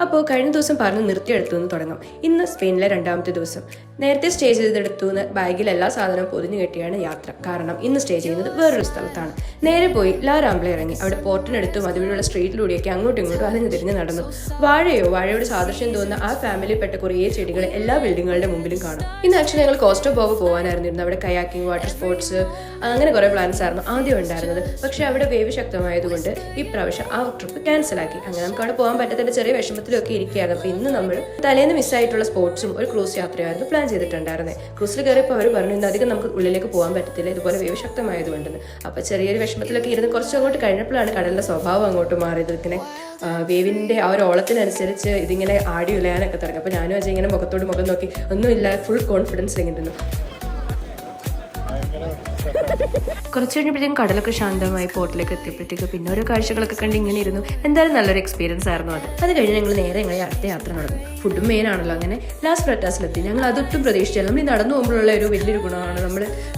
അപ്പോൾ കഴിഞ്ഞ ദിവസം പറഞ്ഞ് നിർത്തിയെടുത്തു എന്ന് തുടങ്ങാം. ഇന്ന് സ്പെയിനിലെ രണ്ടാമത്തെ ദിവസം. നേരത്തെ സ്റ്റേ ചെയ്തെടുത്തു നിന്ന് ബാഗിൽ എല്ലാ സാധനവും പൊതിഞ്ഞു കെട്ടിയാണ് യാത്ര. കാരണം ഇന്ന് സ്റ്റേ ചെയ്യുന്നത് വേറൊരു സ്ഥലത്താണ്. നേരെ പോയി ലാ റാംബ്ല ഇറങ്ങി. അവിടെ പോർട്ടിനടുത്തും അതുവഴിയുള്ള സ്ട്രീറ്റിലൂടെയൊക്കെ അങ്ങോട്ടും ഇങ്ങോട്ടും അലഞ്ഞു തിരിഞ്ഞ് നടന്നു. വാഴയോട് സാദൃശ്യം തോന്നുന്ന ആ ഫാമിലിയിൽപ്പെട്ട കുറേ ചെടികൾ എല്ലാ ബിൽഡിങ്ങുകളുടെ മുമ്പിലും കാണും. ഇന്ന് ആക്ച്വലി ഞങ്ങൾ കോസ്റ്റോ പോവ് പോകാനായിരുന്നു. അവിടെ കയാക്കിംഗ്, വാട്ടർ സ്പോർട്സ്, അങ്ങനെ കുറേ പ്ലാൻസ് ആയിരുന്നു ആദ്യം ഉണ്ടായിരുന്നത്. പക്ഷെ അവിടെ വേവ് ശക്തമായതുകൊണ്ട് ഈ പ്രാവശ്യം ആ ട്രിപ്പ് ക്യാൻസൽ ആക്കി. അങ്ങനെ നമുക്ക് അവിടെ പോകാൻ പറ്റാത്തതിന്റെ ചെറിയ വിഷമത്തിലൊക്കെ ഇരിക്കുകയാണ്. അപ്പോൾ ഇന്ന് നമ്മൾ തലേന്ന് മിസ്സായിട്ടുള്ള സ്പോർട്സും ഒരു ക്രൂസ് യാത്രയായിരുന്നു പ്ലാൻ ചെയ്തിട്ടുണ്ടായിരുന്നത്. ക്രൂസിൽ കയറിയപ്പോൾ അവർ പറഞ്ഞു ഇന്ന് അധികം നമുക്ക് ഉള്ളിലേക്ക് പോകാൻ പറ്റത്തില്ല, ഇതുപോലെ വേവ് ശക്തമായതുകൊണ്ടെന്ന്. അപ്പോൾ ചെറിയൊരു വിഷമത്തിലൊക്കെ ഇരുന്ന് കുറച്ചങ്ങോട്ട് കഴിഞ്ഞപ്പോഴാണ് കടലിന്റെ സ്വഭാവം അങ്ങോട്ട് മാറിയത്. ഇങ്ങനെ വേവിന്റെ ആ ഒരു ഓളത്തിനനുസരിച്ച് ഇതിങ്ങനെ ആടി ഉലയാനൊക്കെ തുടങ്ങി. അപ്പോൾ ഞാനും അജയ് ഇങ്ങനെ മുഖത്തോട് മുഖം നോക്കി ഒന്നുമില്ല, ഫുൾ കോൺഫിഡൻസ് ഇങ്ങനെ. കുറച്ച് കഴിഞ്ഞപ്പോഴത്തേക്കും കടലൊക്കെ ശാന്തമായി പോർട്ടിലേക്ക് എത്തിയപ്പോഴത്തേക്ക് പിന്നെ ഓരോ കാഴ്ചകളൊക്കെ കണ്ട് ഇങ്ങനെ ഇരുന്നു. എന്തായാലും നല്ലൊരു എക്സ്പീരിയൻസ് ആയിരുന്നു അത് കഴിഞ്ഞ് ഞങ്ങൾ നേരെ ഞങ്ങൾ അടുത്ത യാത്ര നടന്നു. ഫുഡും മെയിൻ ആണല്ലോ. അങ്ങനെ ലാസ് ബ്രെറ്റാസിലെത്തി. ഞങ്ങൾ അതൊട്ടും പ്രതീക്ഷിച്ചില്ല. നമ്മൾ ഈ നടന്നു പോകുമ്പോഴുള്ള ഒരു വലിയൊരു ഗുണമാണ്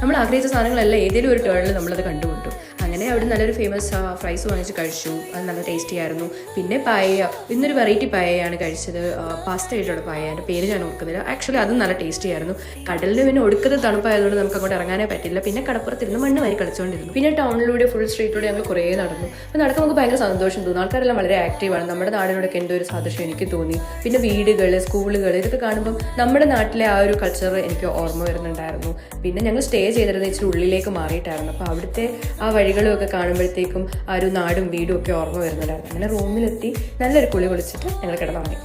നമ്മൾ ആഗ്രഹിച്ച സാധനങ്ങളെല്ലാം ഏതെങ്കിലും ഒരു ടേണിൽ നമ്മളത് കണ്ടുകൊണ്ടു. അങ്ങനെ അവിടെ നല്ലൊരു ഫേമസ് ഫ്രൈസ് വാങ്ങിച്ച് കഴിച്ചു. അത് നല്ല ടേസ്റ്റി ആയിരുന്നു. പിന്നെ പായ, ഇന്നൊരു വെറൈറ്റി പായയാണ് കഴിച്ചത്. പാസ്ത ആയിട്ടുള്ള പായ, എൻ്റെ പേര് ഞാൻ ഓർക്കുന്നില്ല. ആക്ച്വലി അതും നല്ല ടേസ്റ്റി ആയിരുന്നു. കടലിന് പിന്നെ ഒടുക്കത്തെ തണുപ്പായതുകൊണ്ട് നമുക്ക് അങ്ങോട്ട് ഇറങ്ങാനേ പറ്റില്ല. പിന്നെ കടപ്പുറത്തിരുന്ന് മണ്ണ് വാരി കളിച്ചുകൊണ്ടിരുന്നു. പിന്നെ ടൗണിലൂടെ ഫുൾ സ്ട്രീറ്റിലൂടെ ഞങ്ങൾ കുറേ നടന്നു. അപ്പോൾ നടക്കുമ്പോൾ നമുക്ക് ഭയങ്കര സന്തോഷം തോന്നും. ആൾക്കാരെല്ലാം വളരെ ആക്റ്റീവാണ്. നമ്മുടെ നാടിനോടൊക്കെ എന്തോ ഒരു സാദൃശ്യം എനിക്ക് തോന്നി. പിന്നെ വീടുകൾ, സ്കൂളുകൾ, ഇതൊക്കെ കാണുമ്പോൾ നമ്മുടെ നാട്ടിലെ ആ ഒരു കൾച്ചർ എനിക്ക് ഓർമ്മ വരുന്നുണ്ടായിരുന്നു. പിന്നെ ഞങ്ങൾ സ്റ്റേ ചെയ്തിരുന്ന ഇച്ചിരി ഉള്ളിലേക്ക് മാറിയിട്ടായിരുന്നു. അപ്പോൾ അവിടുത്തെ ആ വഴികളും ഒക്കെ കാണുമ്പോഴത്തേക്കും ആ ഒരു നാടും വീടും ഒക്കെ ഓർമ്മ വരുന്നുണ്ടായിരുന്നു. അങ്ങനെ റൂമിലെത്തി നല്ലൊരു കുളി കുളിച്ചിട്ട് ഞങ്ങൾ കിടന്നുറങ്ങി.